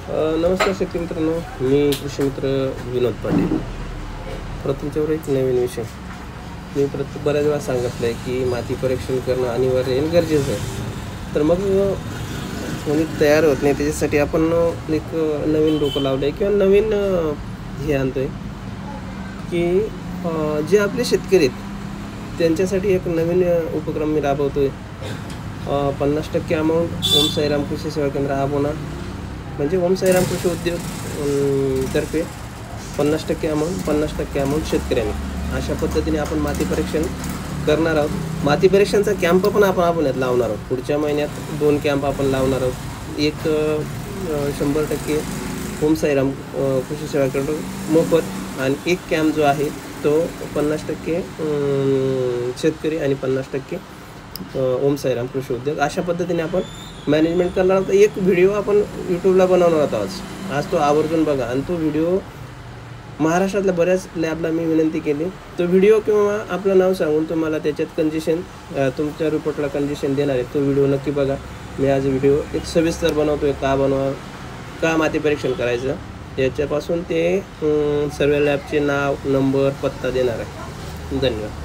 नमस्कार शेतकरी मित्रांनो, मी कृषी मित्र विनोद पाटील. तुमच्यावर एक नवीन विषय. मी बऱ्याच वेळा सांगितलं आहे की माती परीक्षण करणं अनिवार्य आणि गरजेचं आहे. तर मग म्हणजे तयार होत नाही, त्याच्यासाठी आपण एक नवीन डोकं लावलं आहे किंवा नवीन हे आणतो आहे की जे आपले शेतकरी आहेत त्यांच्यासाठी एक नवीन उपक्रम मी राबवतो आहे. 50% अमाऊंट ओम साईराम कृषी सेवा केंद्र राबवणार, म्हणजे ओम साईराम कृषी उद्योग तर्फे 50% अमाऊंट शेतकऱ्यांनी. अशा पद्धतीने आपण माती परीक्षण करणार आहोत. माती परीक्षणचा कॅम्प पण आपण यात लावणार आहोत. पुढच्या महिन्यात 2 कॅम्प आपण लावणार आहोत. एक 100% ओम साईराम कृषी सेवा केंद्र मोफत, आणि एक कॅम्प जो आहे तो 50% शेतकरी आणि 50% ओम साईराम कृषी उद्योग. अशा पद्धतीने आपण मॅनेजमेंट करणार आहोत. एक व्हिडिओ आपण यूट्यूबला बनवणार आहोत आज तो आवर्जून बघा. आणि तो व्हिडिओ महाराष्ट्रातल्या बऱ्याच लॅबला मी विनंती केली. तो व्हिडिओ किंवा आपलं नाव सांगून तुम्हाला त्याच्यात कंडिशन, तुमच्या रिपोर्टला कंडिशन देणार आहे. तो व्हिडिओ नक्की बघा. मी आज व्हिडिओ एक सविस्तर बनवतो आहे, का माती परीक्षण करायचं याच्यापासून ते सर्व लॅबचे नाव, नंबर, पत्ता देणार आहे. धन्यवाद.